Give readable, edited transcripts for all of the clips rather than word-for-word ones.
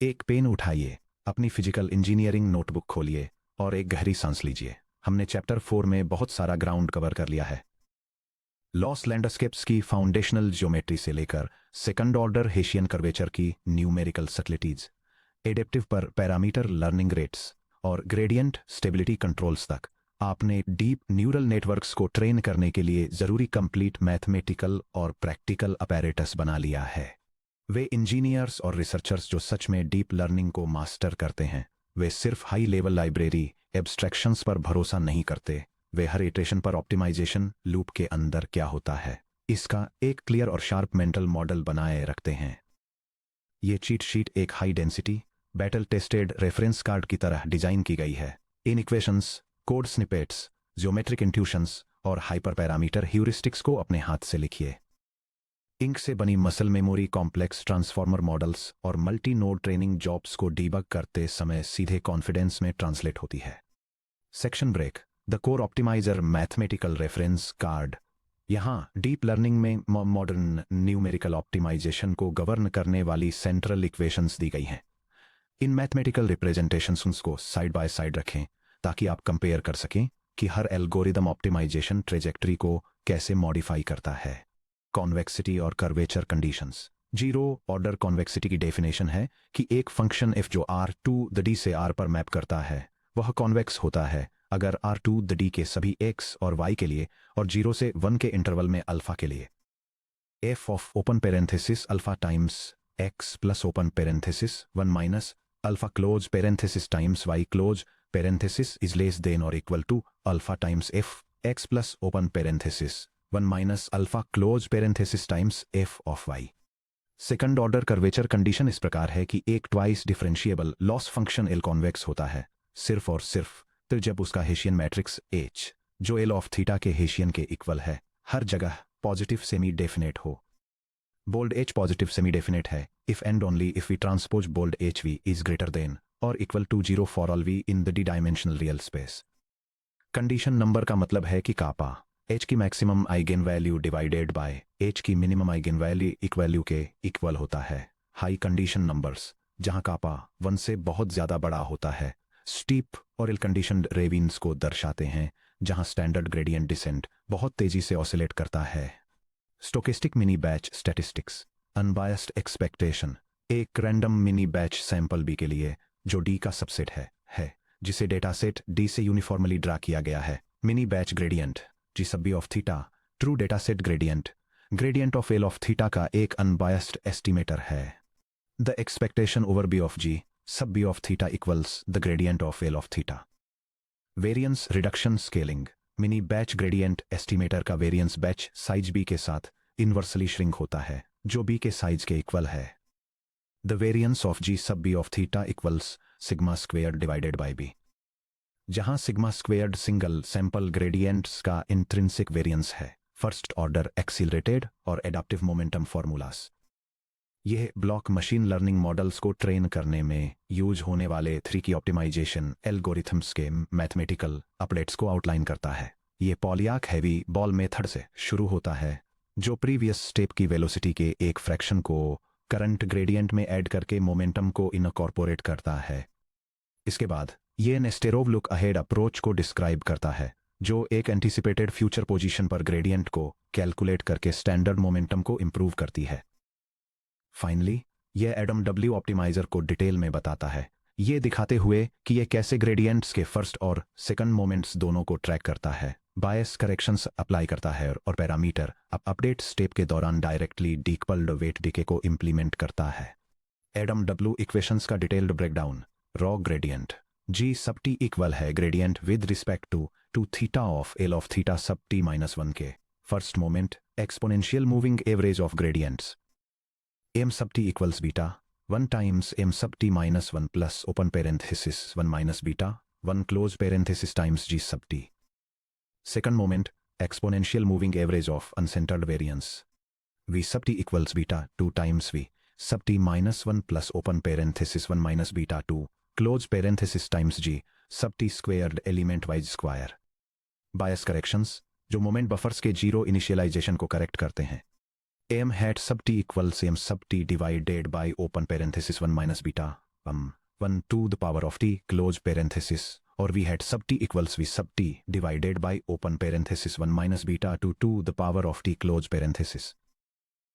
एक पेन उठाइए, अपनी फिजिकल इंजीनियरिंग नोटबुक खोलिए और एक गहरी सांस लीजिए। हमने चैप्टर 4 में बहुत सारा ग्राउंड कवर कर लिया है। लॉस लैंडस्केप्स की फाउंडेशनल ज्योमेट्री से लेकर सेकंड ऑर्डर हेशियन कर्वेचर की न्यूमेरिकल सटलिटीज, एडेप्टिव पर पैरामीटर लर्निंग रेट्स और ग्रेडियंट स्टेबिलिटी कंट्रोल्स तक आपने डीप न्यूरल नेटवर्क्स को ट्रेन करने के लिए जरूरी कंप्लीट मैथमेटिकल और प्रैक्टिकल अपैरेटस बना लिया है। वे इंजीनियर्स और रिसर्चर्स जो सच में डीप लर्निंग को मास्टर करते हैं, वे सिर्फ हाई लेवल लाइब्रेरी एब्स्ट्रैक्शंस पर भरोसा नहीं करते। वे हर इटरेशन पर ऑप्टिमाइजेशन लूप के अंदर क्या होता है, इसका एक क्लियर और शार्प मेंटल मॉडल बनाए रखते हैं। ये चीट शीट एक high density battle tested reference card की तरह डिजाइन की गई है। इन equations, code snippets, geometric intuitions और हाइपर पैरामीटर ह्यूरिस्टिक्स को अपने हाथ से लिखिए। इंक से बनी muscle memory complex transformer models और मल्टी नोड ट्रेनिंग जॉब्स को डीबग करते समय सीधे कॉन्फिडेंस में ट्रांसलेट होती है। Section break, the core optimizer mathematical reference card. यहाँ डीप लर्निंग में मॉडर्न न्यूमेरिकल ऑप्टिमाइजेशन को गवर्न करने वाली सेंट्रल इक्वेशंस दी गई हैं। इन मैथमेटिकल रिप्रेजेंटेशंस को साइड बाय साइड रखें ताकि आप कंपेयर कर सकें कि हर एल्गोरिदम ऑप्टिमाइजेशन ट्रेजेक्टरी को कैसे मॉडिफाई करता है। कॉन्वेक्सिटी और curvature conditions. Zero order convexity की डेफिनेशन है कि एक फंक्शन f जो r2 द d से r पर मैप करता है वह कॉन्वेक्स होता है अगर r2 द d के सभी x और y के लिए और 0 से 1 के इंटरवल में अल्फा के लिए। f of open parenthesis alpha times x plus open parenthesis 1 minus alpha close parenthesis times y close parenthesis is less than और equal to alpha times f x plus open parenthesis 1 minus alpha close parenthesis times f of y। Second order curvature condition इस प्रकार है कि एक twice differentiable loss function L convex होता है सिर्फ और सिर्फ तो जब उसका हेशियन मैट्रिक्स h जो एल ऑफ थीटा के हेशियन के इक्वल है हर जगह पॉजिटिव सेमी डेफिनेट हो। Bold h positive semi definite है if and only if v transpose bold h v is greater than और equal to 0 for all v in the D dimensional real space. Condition number का मतलब है कि kappa h की maximum eigen value divided by h की minimum eigen value के equal होता है। हाई कंडीशन नंबर्स जहां कापा 1 से बहुत ज्यादा बड़ा होता है स्टीप और इल कंडीशनड रेविन्स को दर्शाते हैं जहां स्टैंडर्ड ग्रेडियंट डिसेंट बहुत तेजी से ऑसिलेट करता है। Stochastic mini batch statistics. Unbiased expectation एक random mini batch sample B के लिए जो डी का सबसेट है जिसे डेटा सेट डी से यूनिफॉर्मली ड्रा किया गया है। Mini batch gradient g sub B of theta true data set gradient of L of theta का एक अनबायस्ड एस्टिमेटर है। The expectation over B of g sub B of theta equals the gradient of L of theta. Variance reduction scaling mini batch gradient estimator का variance batch size B के साथ inversely shrink होता है जो B के size के equal है। The variance of g sub B of theta equals sigma square divided by B जहां sigma squared single sample gradients का इंट्रिंसिक वेरिएंस है। फर्स्ट ऑर्डर एक्सीलरेटेड और एडाप्टिव मोमेंटम फॉर्मूलास। यह ब्लॉक मशीन लर्निंग मॉडल्स को train करने में use होने वाले 3 की ऑप्टिमाइजेशन एल्गोरिथम्स के मैथमेटिकल अपडेट्स को आउटलाइन करता है। यह पॉलियाक हैवी बॉल मेथड से शुरू होता है जो प्रीवियस स्टेप की वेलोसिटी के एक फ्रैक्शन को करंट ग्रेडियंट में ऐड करके मोमेंटम को इनकॉर्पोरेट करता है। इसके बाद यह नेस्टेरोव लुक अहेड अप्रोच को डिस्क्राइब करता है जो एक एंटिसिपेटेड फ्यूचर पोजीशन पर ग्रेडियंट को कैलकुलेट करके स्टैंडर्ड मोमेंटम को इंप्रूव करती है। फाइनली यह एडम डब्ल्यू ऑप्टिमाइजर को डिटेल में बताता है ये दिखाते हुए कि यह कैसे ग्रेडियंट्स के फर्स्ट और सेकंड मोमेंट्स दोनों को ट्रैक करता है, बायस करेक्शंस अप्लाई करता है और पैरामीटर अपडेट स्टेप के दौरान डायरेक्टली डीकपल्ड वेट डीके को इंप्लीमेंट करता है। एडम डब्ल्यू इक्वेशंस का detailed breakdown. Raw gradient g sub t equal है gradient with respect to theta of L of theta sub t minus 1 के first moment exponential moving average of gradients m sub t equals beta 1 times m sub t minus 1 plus open parenthesis 1 minus beta 1 close parenthesis times g sub T. Second moment exponential moving average of uncentered variance v sub t equals beta 2 times v sub t minus 1 plus open parenthesis 1 minus beta 2 close parenthesis times g sub t squared element wise square. Bias corrections जो moment buffers के zero initialization को correct करते हैं। M hat sub t equals m sub t divided by open parenthesis 1 minus beta 1 to the power of t close parenthesis और v hat sub t equals v sub t divided by open parenthesis 1 minus beta 2 the power of t close parenthesis.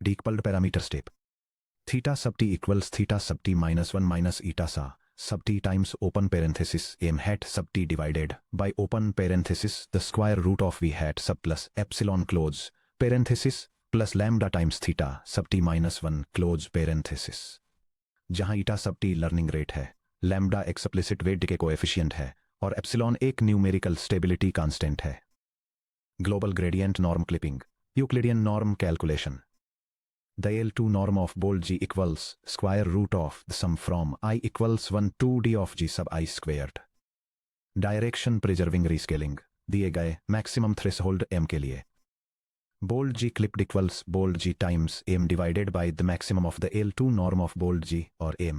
Decoupled parameter step. Theta sub t equals theta sub t minus 1 minus eta sa sub t times open parenthesis m hat sub t divided by open parenthesis the square root of v hat sub plus epsilon close parenthesis plus lambda times theta sub t minus 1 close parenthesis. जहां eta sub t learning rate है, lambda explicit weight decay coefficient है और epsilon एक numerical stability constant है. Global gradient norm clipping. Euclidean norm calculation. The L2 norm of bold G equals square root of the sum from I equals 1 to D of G sub I squared. Direction preserving rescaling दिए गए maximum threshold m के लिए. Bold G clipped equals bold G times m divided by the maximum of the L2 norm of bold G और m.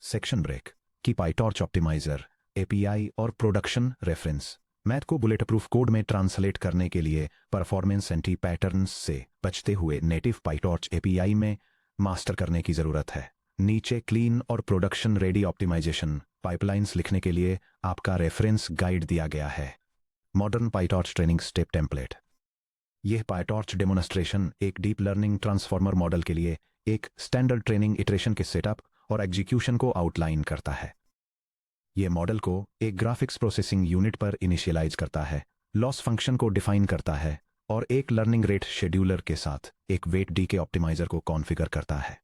Section break की PyTorch optimizer, API और production reference. Math को bullet proof code में translate करने के लिए performance anti patterns से बचते हुए नेटिव PyTorch API में मास्टर करने की जरूरत है. नीचे क्लीन और प्रोडक्शन रेडी ऑप्टिमाइजेशन पाइपलाइंस लिखने के लिए आपका रेफरेंस गाइड दिया गया है. Modern PyTorch training step template. यह PyTorch डेमोन्स्ट्रेशन एक डीप लर्निंग ट्रांसफॉर्मर मॉडल के लिए एक स्टैंडर्ड ट्रेनिंग इटरेशन के सेटअप और एग्जीक्यूशन को आउटलाइन करता है. यह मॉडल को एक ग्राफिक्स प्रोसेसिंग यूनिट पर इनिशियलाइज करता है, लॉस फंक्शन को डिफाइन करता है और एक लर्निंग रेट शेड्यूलर के साथ एक वेट डीके ऑप्टिमाइजर को कॉन्फ़िगर करता है.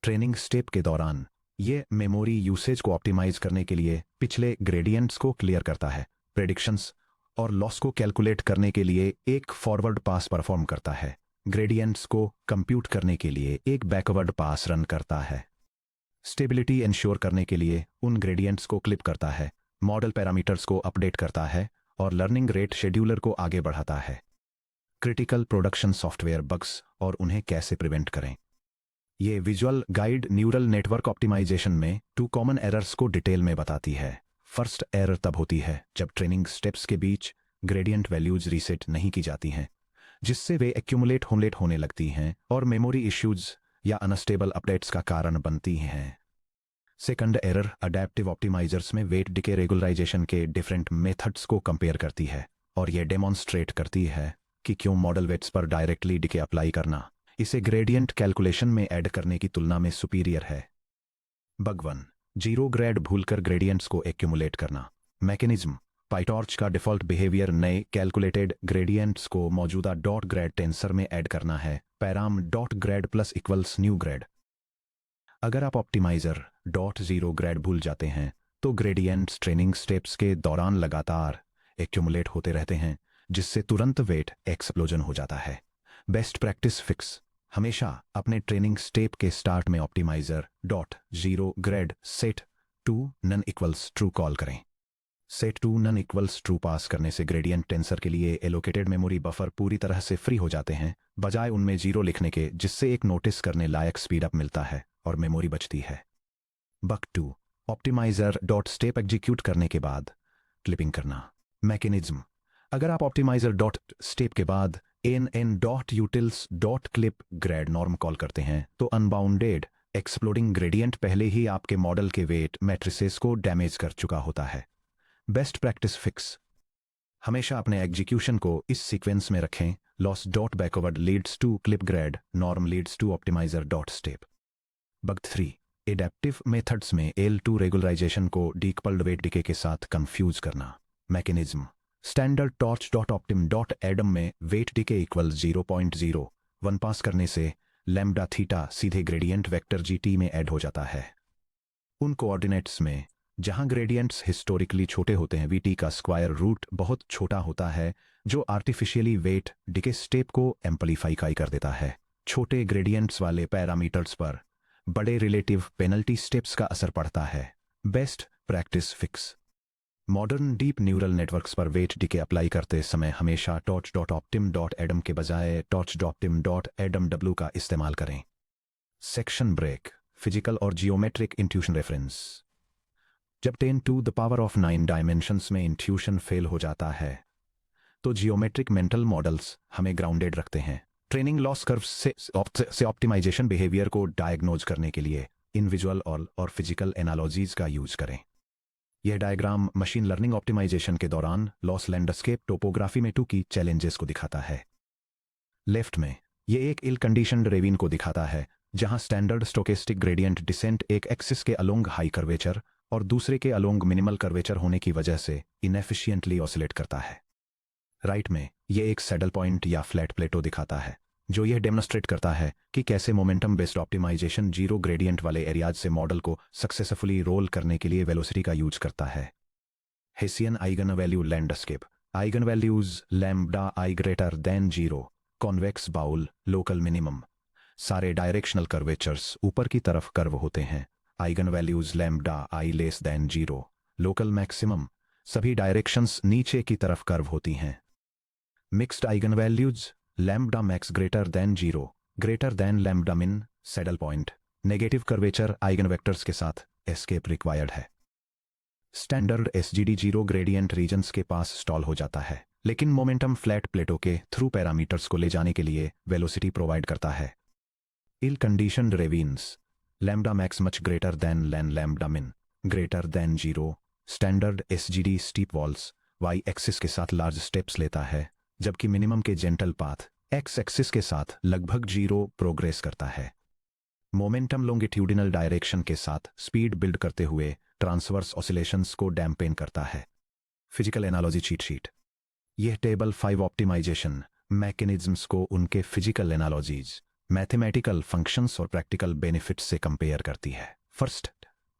ट्रेनिंग स्टेप के दौरान यह मेमोरी यूसेज को ऑप्टिमाइज करने के लिए पिछले ग्रेडियंट्स को क्लियर करता है, प्रेडिक्शंस और लॉस को कैलकुलेट करने के लिए एक फॉरवर्ड पास परफॉर्म करता है, ग्रेडियंट्स को कंप्यूट करने के लिए एक बैकवर्ड पास रन करता है, स्टेबिलिटी इंश्योर करने के लिए उन ग्रेडियंट्स को क्लिप करता है, मॉडल पैरामीटर्स को अपडेट करता है और लर्निंग रेट शेड्यूलर को आगे बढ़ाता है. क्रिटिकल प्रोडक्शन सॉफ्टवेयर बग्स और उन्हें कैसे प्रिवेंट करें. ये visual guide neural network optimization में 2 कॉमन एरर्स को डिटेल में बताती है. फर्स्ट एरर तब होती है जब ट्रेनिंग स्टेप्स के बीच ग्रेडियंट वैल्यूज रीसेट नहीं की जाती हैं, जिससे वे एक्यूमुलेट होने लगती हैं और मेमोरी इश्यूज या अनस्टेबल अपडेट्स का कारण बनती हैं. सेकंड एरर अडैप्टिव ऑप्टिमाइजर्स में वेट डिके रेगुलराइजेशन के डिफरेंट मेथड्स को कंपेयर करती है और यह डेमोन्स्ट्रेट करती है कि क्यों मॉडल वेट्स पर डायरेक्टली डिके अप्लाई करना इसे ग्रेडियंट कैलकुलेशन में ऐड करने की तुलना में सुपीरियर है. बग 1. जीरो ग्रेड भूलकर ग्रेडियंट्स को एक्यूमुलेट करना. मैकेनिज्म. PyTorch का डिफॉल्ट बिहेवियर नए कैलकुलेटेड ग्रेडियंट्स को मौजूदा डॉट ग्रेड टेंसर में ऐड करना है, params dot grade plus equals new grade. अगर आप ऑप्टिमाइजर डॉट जीरो ग्रेड भूल जाते हैं तो ग्रेडियंट्स ट्रेनिंग स्टेप्स के दौरान लगातार एक्यूमुलेट होते रहते हैं, जिससे तुरंत वेट एक्सप्लोजन हो जाता है. Best practice fix. हमेशा अपने ट्रेनिंग स्टेप के स्टार्ट में optimizer dot zero grad set to none equals true call करें. Set to none equals true pass करने से ग्रेडियंट टेंसर के लिए एलोकेटेड मेमोरी बफर पूरी तरह से फ्री हो जाते हैं, बजाय उनमें जीरो लिखने के, जिससे एक नोटिस करने लायक स्पीडअप मिलता है और मेमोरी बचती है. Bug 2. Optimizer dot step execute करने के बाद क्लिपिंग करना. मैकेनिज्म. अगर आप ऑप्टिमाइजर डॉट स्टेप के बाद N dot utils dot clip grad norm call करते हैं तो अनबाउंडेड एक्सप्लोडिंग ग्रेडियंट पहले ही आपके मॉडल के वेट मैट्रिसेस को डैमेज कर चुका होता है. Best practice fix. हमेशा अपने एग्जीक्यूशन को इस सीक्वेंस में रखें. Loss dot backward leads to clip grad, norm leads to optimizer dot step. Bug 3. Adaptive methods में L2 रेगुलराइजेशन को डीकपल्ड वेट डिके के साथ कंफ्यूज करना. Mechanism. Standard torch dot optim dot Adam में वेट डिके इक्वल 0.01 पास करने से lambda theta सीधे gradient vector GT में ऐड हो जाता है. उन कोऑर्डिनेट्स में जहां ग्रेडियंट्स हिस्टोरिकली छोटे होते हैं, VT का स्क्वायर रूट बहुत छोटा होता है, जो आर्टिफिशियली वेट डिके स्टेप को एम्पलीफाई कर देता है. छोटे ग्रेडियंट्स वाले पैरामीटर्स पर बड़े रिलेटिव पेनल्टी स्टेप्स का असर पड़ता है. Best practice fix. Modern deep neural networks पर वेट डिके अप्लाई करते समय हमेशा torch dot optim dot Adam के बजाय torch dot optim dot Adam W का इस्तेमाल करें. Section break. फिजिकल और जियोमेट्रिक इंट्यूशन रेफरेंस. जब 10 to the power of 9 dimensions में इंट्यूशन फेल हो जाता है तो जियोमेट्रिक मेंटल मॉडल्स हमें ग्राउंडेड रखते हैं. ट्रेनिंग लॉस कर्व से ऑप्टिमाइजेशन बिहेवियर को डायग्नोज करने के लिए इन विजुअल और फिजिकल एनालॉजीज का यूज करें। यह डायग्राम मशीन लर्निंग ऑप्टिमाइजेशन के दौरान लॉस लैंडस्केप टोपोग्राफी में 2 की चैलेंजेस को दिखाता है। लेफ्ट में यह एक इल कंडीशनड रेविन को दिखाता है, जहां स्टैंडर्ड स्टोकेस्टिक ग्रेडियंट डिसेंट एक एक्सिस के अलोंग हाई कर्वेचर और दूसरे के अलोंग मिनिमल कर्वेचर होने की वजह से इनएफिशिएंटली ऑसिलेट करता है। राइट में यह एक सैडल पॉइंट या फ्लैट प्लेटो दिखाता है, जो यह डेमोन्स्ट्रेट करता है कि कैसे momentum based optimization zero gradient वाले एरियाज से मॉडल को सक्सेसफुली रोल करने के लिए वेलोसिटी का यूज करता है। Hessian eigen value landscape eigen values lambda i greater than 0, convex bowl, local minimum. सारे डायरेक्शनल कर्वेचर्स ऊपर की तरफ कर्व होते हैं। Eigen values lambda i less than 0, local maximum. सभी डायरेक्शंस नीचे की तरफ कर्व होती हैं। Mixed eigen values lambda max greater than 0, greater than lambda min, saddle point. Negative curvature eigen vectors के साथ एस्केप रिक्वायर्ड है। Standard SGD zero gradient regions के पास स्टॉल हो जाता है, लेकिन मोमेंटम फ्लैट प्लेटो के थ्रू पैरामीटर्स को ले जाने के लिए वेलोसिटी प्रोवाइड करता है। Ill conditioned ravines lambda max much greater than lambda min, greater than 0। Standard SGD steep walls y axis के साथ लार्ज स्टेप्स लेता है, जबकि मिनिमम के जेंटल पाथ एक्स एक्सिस के साथ लगभग 0 प्रोग्रेस करता है। मोमेंटम लोंगिट्यूडिनल डायरेक्शन के साथ स्पीड बिल्ड करते हुए ट्रांसवर्स ऑसिलेशंस को डैम्पेन करता है। Physical analogy cheat sheet. यह टेबल 5 ऑप्टिमाइजेशन मैकेनिज्म्स को उनके फिजिकल एनालॉजीज, मैथमेटिकल फंक्शंस और प्रैक्टिकल बेनिफिट्स से कंपेयर करती है। फर्स्ट,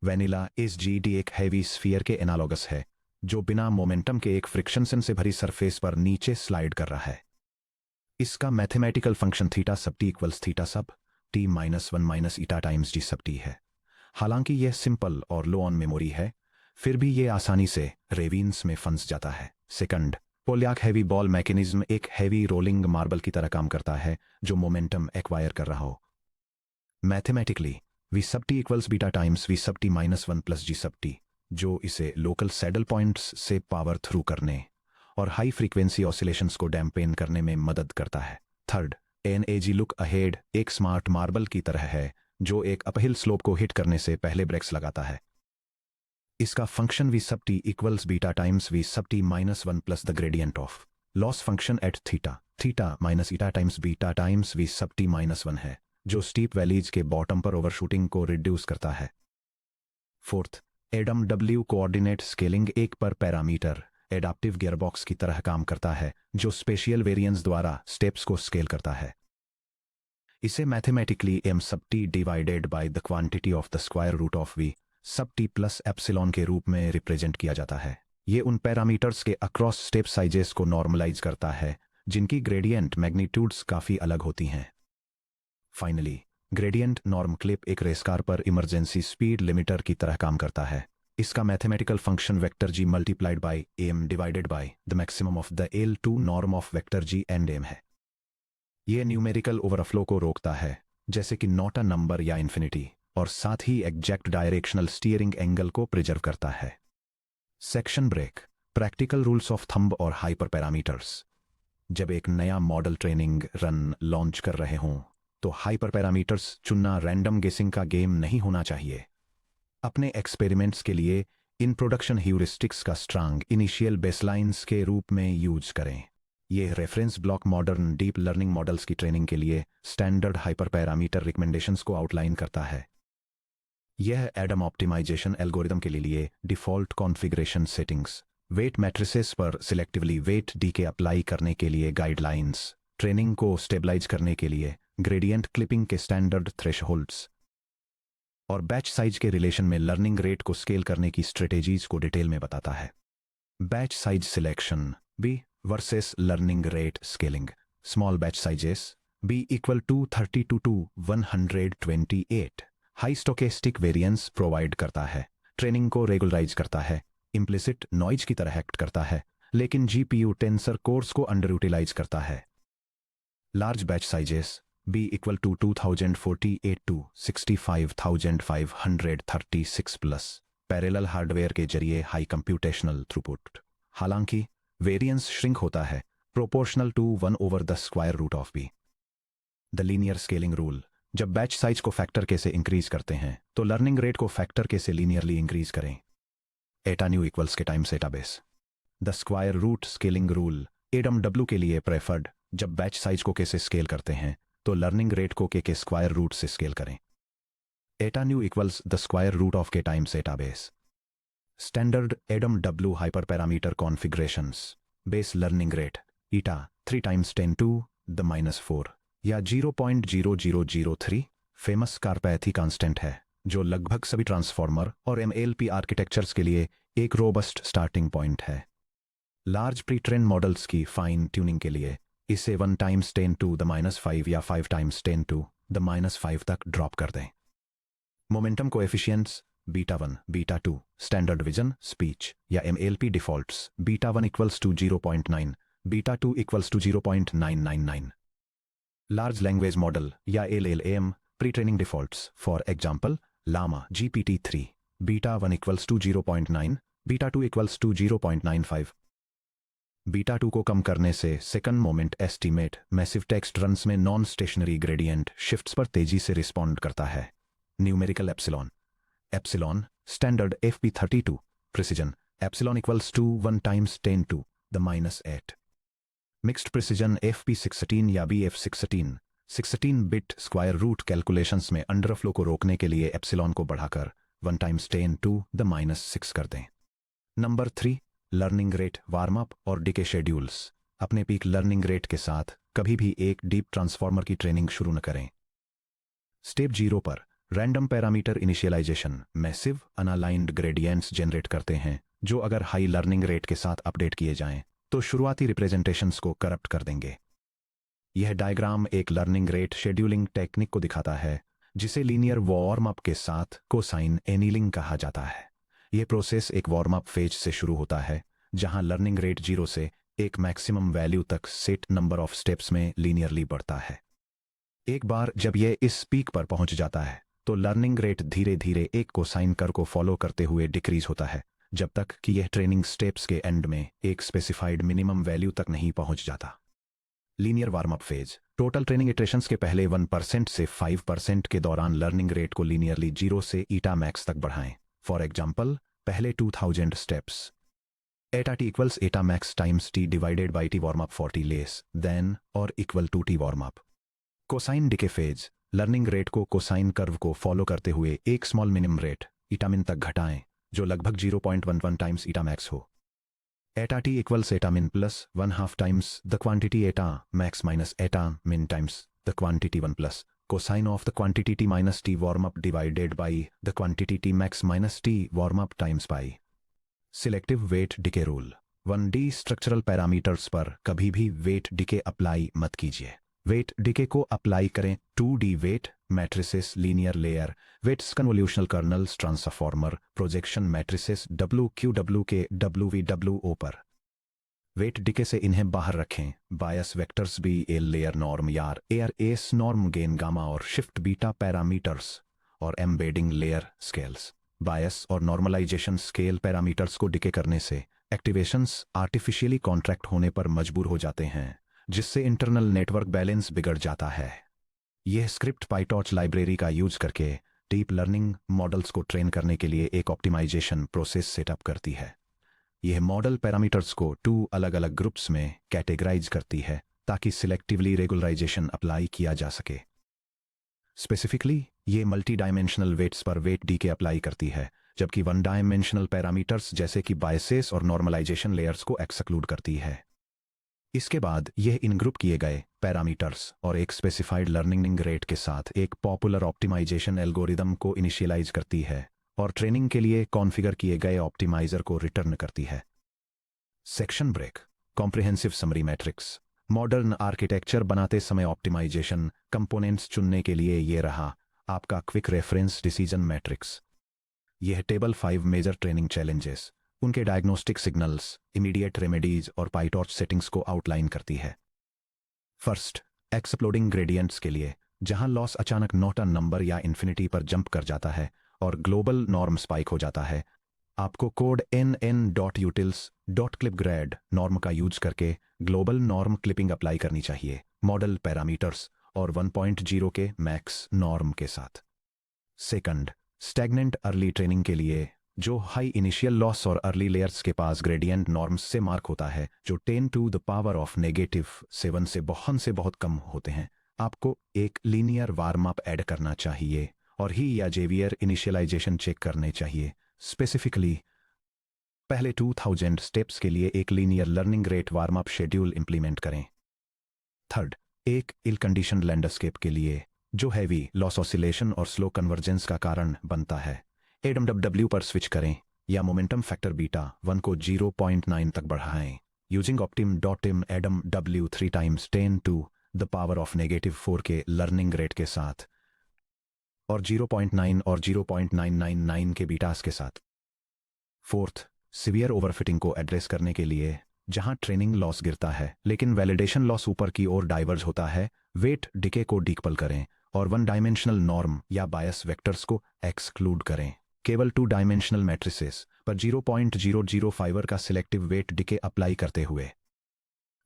वेनिला एसजीडी एक हैवी स्फीयर के एनालॉगस है, जो बिना मोमेंटम के एक फ्रिक्शन से भरी सरफेस पर नीचे स्लाइड कर रहा है। इसका mathematical function theta sub t equals theta sub t -1 minus eta times g sub T है। हालांकि यह सिंपल और लो ऑन मेमोरी है, फिर भी यह आसानी से रेविन्स में फंस जाता है। सेकंड, पोलियाक हैवी बॉल मैकेनिज्म एक हैवी रोलिंग मार्बल की तरह काम करता है, जो मोमेंटम एक्वायर कर रहा हो। Mathematically v sub t equals beta times v sub t -1 plus g sub t, जो इसे लोकल सैडल पॉइंट्स से पावर थ्रू करने और हाई फ्रीक्वेंसी ऑसिलेशंस को डैम्पेन करने में मदद करता है। थर्ड, एनएजी लुक अहेड एक स्मार्ट मार्बल की तरह है, जो एक अपहिल स्लोप को हिट करने से पहले ब्रेक्स लगाता है। इसका function v sub t equals beta times v sub t -1 plus the gradient of loss function at theta minus eta times beta times v sub t -1 है, जो स्टीप वैलीज के बॉटम पर ओवरशूटिंग को reduce करता है। Fourth, Adam W coordinate scaling एक per parameter adaptive gearbox की तरह काम करता है, जो स्पेशियल वेरिएंस द्वारा स्टेप्स को स्केल करता है। इसे mathematically m sub t divided by the quantity of the square root of v sub t plus epsilon के रूप में रिप्रेजेंट किया जाता है। ये उन पैरामीटर्स के अक्रॉस स्टेप साइजेस को नॉर्मलाइज करता है, जिनकी ग्रेडियंट मैग्नीट्यूड्स काफ़ी अलग होती हैं। फाइनली, ग्रेडियंट नॉर्म क्लिप एक रेस कार पर इमरजेंसी स्पीड लिमिटर की तरह काम करता है। इसका mathematical function vector g multiplied by m divided by the maximum of the L2 norm of vector g and m है। यह न्यूमेरिकल ओवरफ्लो को रोकता है, जैसे कि नॉट अ नंबर या इन्फिनिटी, और साथ ही एग्जैक्ट डायरेक्शनल स्टीयरिंग एंगल को प्रिजर्व करता है। Section break, practical rules of thumb और हाइपर पैरामीटर्स। जब एक नया मॉडल ट्रेनिंग रन लॉन्च कर रहे हों, तो हाइपर पैरामीटर्स चुनना रैंडम गेसिंग का गेम नहीं होना चाहिए। अपने एक्सपेरिमेंट्स के लिए इन प्रोडक्शन ह्यूरिस्टिक्स का स्ट्रांग इनिशियल बेसलाइंस के रूप में यूज करें। ये reference block modern deep learning models की ट्रेनिंग के लिए स्टैंडर्ड हाइपर पैरामीटर रिकमेंडेशंस को आउटलाइन करता है। यह एडम ऑप्टिमाइजेशन एल्गोरिदम के लिए default configuration settings, weight matrices पर सिलेक्टिवली वेट डीके अप्लाई करने के लिए गाइडलाइंस, ट्रेनिंग को स्टेबलाइज करने के लिए ग्रेडियंट क्लिपिंग के स्टैंडर्ड थ्रेशहोल्ड्स और बैच साइज के रिलेशन में लर्निंग रेट को स्केल करने की स्ट्रेटेजीज को डिटेल में बताता है। Batch size selection B versus learning rate scaling. Small batch sizes B equal to 32 to 128। High stochastic variance provide करता है, ट्रेनिंग को रेगुलराइज करता है, इम्प्लिसिट नॉइज की तरह एक्ट करता है, लेकिन जीपीयू टेंसर कोर्स को अंडर यूटिलाइज करता है। Large batch sizes B equal to 2048 to 65,536 plus parallel hardware के जरिए हाई कंप्यूटेशनल थ्रूपुट। हालांकि वेरिएंस श्रिंक होता है proportional to 1 over the square root of b। The linear scaling rule जब batch size को factor k से increase करते हैं तो लर्निंग रेट को फैक्टर के से लीनियरली इंक्रीज करें। Eta new equals k times eta base. The square root scaling rule Adam W के लिए प्रेफर्ड। जब बैच साइज को के से स्केल करते हैं तो लर्निंग रेट को के स्क्वायर रूट से स्केल करें। Eta new equals the square root of k times eta base. Standard Adam W hyperparameter configurations base learning rate eta 3 times 10 to the -4 या 0.0003 फेमस कार्पैथी कांस्टेंट है जो लगभग सभी transformer और एमएलपी आर्किटेक्चर्स के लिए एक रोबस्ट स्टार्टिंग पॉइंट है। लार्ज प्री ट्रेन मॉडल्स की फाइन ट्यूनिंग के लिए इसे 1 टाइम्स 10 टू द -5 या 5 टाइम्स 10 टू द -5 तक ड्रॉप कर दें। Momentum coefficients beta 1, beta 2, standard vision, speech या MLP defaults beta 1 equals to 0.9, beta 2 equals to 0.999। Large language model या LLM pre training defaults for example Llama GPT-3 beta 1 equals to 0.9, beta 2 equals to 0.95। Beta 2 को कम करने से second moment estimate massive text runs में non stationary gradient shifts पर तेजी से respond करता है। Numerical epsilon epsilon standard FP32 precision epsilon equals to 1 times 10 to the -8। Mixed precision FP16 या BF16 16 bit square root calculations में underflow को रोकने के लिए एप्सिलॉन को बढ़ाकर 1 टाइम्स 10 टू द -6 कर दें। Number 3 learning rate warm up और डिके शेड्यूल्स। अपने पीक लर्निंग रेट के साथ कभी भी एक डीप ट्रांसफॉर्मर की ट्रेनिंग शुरू न करें। स्टेप 0 पर random parameter initialization massive unaligned gradients generate करते हैं जो अगर हाई लर्निंग रेट के साथ अपडेट किए जाएं तो शुरुआती रिप्रेजेंटेशंस को करप्ट कर देंगे। यह डायग्राम एक लर्निंग रेट शेड्यूलिंग टेक्निक को दिखाता है जिसे लीनियर वार्म अप के साथ कोसाइन एनीलिंग कहा जाता है। यह प्रोसेस एक वार्म अप फेज से शुरू होता है जहां लर्निंग रेट 0 से एक मैक्सिमम वैल्यू तक सेट नंबर ऑफ स्टेप्स में लीनियरली बढ़ता है। एक बार जब यह इस पीक पर पहुंच जाता है तो लर्निंग रेट धीरे धीरे एक कोसाइन कर्व को फॉलो करते हुए डिक्रीज होता है जब तक कि यह ट्रेनिंग स्टेप्स के एंड में एक स्पेसिफाइड मिनिमम वैल्यू तक नहीं पहुंच जाता। Linear warm up phase total training iterations के पहले 1% से 5% के दौरान लर्निंग रेट को लीनियरली 0 से ईटा मैक्स तक बढ़ाएं। फॉर एग्जांपल पहले 2000 steps eta t equals eta max times t divided by t warm up 40 less than और equal to t warm up. Cosine decay phase learning rate को cosine curve को follow करते हुए एक small minimum rate ईटा मिन तक घटाएं जो लगभग 0.11 टाइम्स ईटा मैक्स हो। एटा t equals eta min plus 1/2 times the quantity eta max minus eta min times the quantity 1 plus cosine of the quantity T minus T warm up divided by the quantity T max minus T warm up times by. Selective weight decay rule 1D structural parameters पर कभी भी wait decay apply मत कीजिए। Wait decay को apply करें 2D weight matrices linear layer weights convolutional kernels transformer projection matrices WQW के WVWO पर। Weight decay से इन्हें बाहर रखें। बायस वेक्टर्स भी ए लेयर नॉर्म यार R S norm gain gamma और शिफ्ट बीटा पैरामीटर्स और एम्बेडिंग लेयर स्केल्स। बायस और नॉर्मलाइजेशन स्केल पैरामीटर्स को डिके करने से एक्टिवेशंस आर्टिफिशियली कॉन्ट्रैक्ट होने पर मजबूर हो जाते हैं जिससे इंटरनल नेटवर्क बैलेंस बिगड़ जाता है। यह स्क्रिप्ट पाइटॉर्च लाइब्रेरी का यूज करके डीप लर्निंग मॉडल्स को ट्रेन करने के लिए एक ऑप्टिमाइजेशन प्रोसेस सेटअप करती है। यह मॉडल पैरामीटर्स को 2 अलग अलग ग्रुप्स में कैटेगराइज करती है ताकि सिलेक्टिवली रेगुलराइजेशन अप्लाई किया जा सके। स्पेसिफिकली ये मल्टी डायमेंशनल वेट्स पर वेट डीके अप्लाई करती है जबकि 1 डायमेंशनल पैरामीटर्स जैसे कि बायसेस और नॉर्मलाइजेशन लेयर्स को एक्सक्लूड करती है। इसके बाद यह इन ग्रुप किए गए पैरामीटर्स और एक स्पेसिफाइड लर्निंग रेट के साथ एक पॉपुलर ऑप्टिमाइजेशन एल्गोरिदम को इनिशियलाइज करती है और ट्रेनिंग के लिए कॉन्फ़िगर किए गए ऑप्टिमाइजर को रिटर्न करती है। Section break comprehensive summary matrix modern architecture बनाते समय ऑप्टिमाइजेशन कंपोनेंट्स चुनने के लिए ये रहा आपका क्विक रेफरेंस डिसीजन मैट्रिक्स। यह टेबल 5 मेजर ट्रेनिंग चैलेंजेस उनके डायग्नोस्टिक सिग्नल्स इमीडिएट रेमेडीज और पाइटॉर्च सेटिंग्स को आउटलाइन करती है। फर्स्ट एक्सप्लोडिंग ग्रेडियंट्स के लिए जहां लॉस अचानक नॉट अ नंबर या इन्फिनिटी पर जंप कर जाता है और ग्लोबल नॉर्म स्पाइक हो जाता है आपको कोड nn.utils.clipgrad नॉर्म का यूज करके ग्लोबल नॉर्म क्लिपिंग अप्लाई करनी चाहिए। मॉडल पैरामीटर्स और 1.0 के मैक्स नॉर्म के साथ। सेकंड, स्टैग्नेंट अर्ली ट्रेनिंग के लिए जो हाई इनिशियल लॉस और अर्ली लेयर्स के पास ग्रेडियंट नॉर्म्स से मार्क होता है, जो 10 टू द पावर ऑफ -7 से बहुत कम होते हैं। आपको एक लीनियर वार्म अप ऐड करना चाहिए और ही या जेवियर इनिशियलाइजेशन चेक करने चाहिए। स्पेसिफिकली पहले 2000 स्टेप्स के लिए एक linear learning rate warm up schedule implement करें। थर्ड, एक इल कंडीशन लैंडस्केप के लिए जो हैवी लॉस ऑसिलेशन और स्लो कन्वर्जेंस का कारण बनता है, एडमडब्ल्यू पर स्विच करें या मोमेंटम फैक्टर बीटा 1 को 0.9 तक बढ़ाएं using optim Adam W 3 times 10 to the power of -4 के लर्निंग रेट के साथ और 0.9 और 0.999 के बीटास के साथ। फोर्थ, सीवियर ओवरफिटिंग को एड्रेस करने के लिए जहां ट्रेनिंग लॉस गिरता है लेकिन वैलिडेशन लॉस ऊपर की ओर डाइवर्ज होता है, वेट डिके को डीकपल करें और 1 डायमेंशनल नॉर्म या बायस वेक्टर्स को एक्सक्लूड करें। केवल 2 डायमेंशनल मैट्रिसेस पर 0.005 का सिलेक्टिव वेट डिके अप्लाई करते हुए।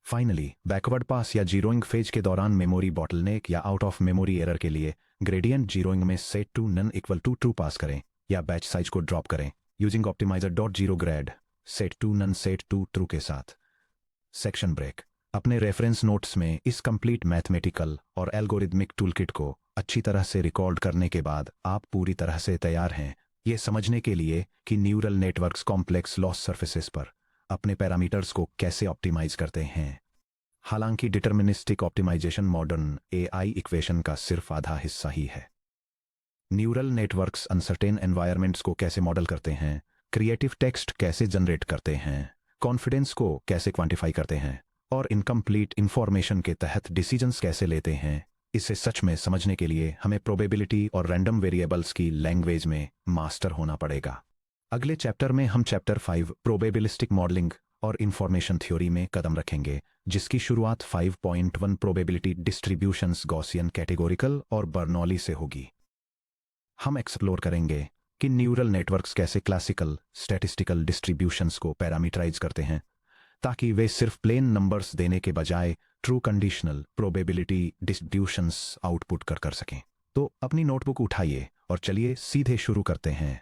फाइनली, बैकवर्ड पास या जीरोइंग फेज के दौरान मेमोरी बॉटलनेक या आउट ऑफ मेमोरी एरर के लिए ग्रेडियंट जीरोइंग में set to none equal to true pass करें या बैच साइज को ड्रॉप करें using optimizer dot zero grad set to none set to true के साथ। Section break. अपने रेफरेंस नोट्स में इस कंप्लीट मैथमेटिकल और एल्गोरिदमिक टूलकिट को अच्छी तरह से रिकॉर्ड करने के बाद आप पूरी तरह से तैयार हैं ये समझने के लिए कि neural networks complex loss surfaces पर अपने पैरामीटर्स को कैसे ऑप्टिमाइज करते हैं। हालांकि deterministic optimisation modern AI equation का सिर्फ आधा हिस्सा ही है। न्यूरल नेटवर्क्स अनसर्टेन एनवायरनमेंट्स को कैसे मॉडल करते हैं, क्रिएटिव टेक्स्ट कैसे जनरेट करते हैं, कॉन्फिडेंस को कैसे क्वांटिफाई करते हैं और इनकम्प्लीट इंफॉर्मेशन के तहत डिसीजंस कैसे लेते हैं, इसे सच में समझने के लिए हमें प्रोबेबिलिटी और रैंडम वेरिएबल्स की लैंग्वेज में मास्टर होना पड़ेगा। अगले चैप्टर में हम चैप्टर 5 प्रोबेबिलिस्टिक मॉडलिंग और इंफॉर्मेशन थ्योरी में कदम रखेंगे, जिसकी शुरुआत 5.1 प्रोबेबिलिटी डिस्ट्रीब्यूशंस गॉसियन कैटेगोरिकल और बर्नौली से होगी। हम एक्सप्लोर करेंगे कि न्यूरल नेटवर्क्स कैसे क्लासिकल स्टैटिस्टिकल डिस्ट्रीब्यूशंस को पैरामीटराइज करते हैं ताकि वे सिर्फ प्लेन नंबर्स देने के बजाय true conditional probability distributions output कर सकें। तो अपनी नोटबुक उठाइए और चलिए सीधे शुरू करते हैं।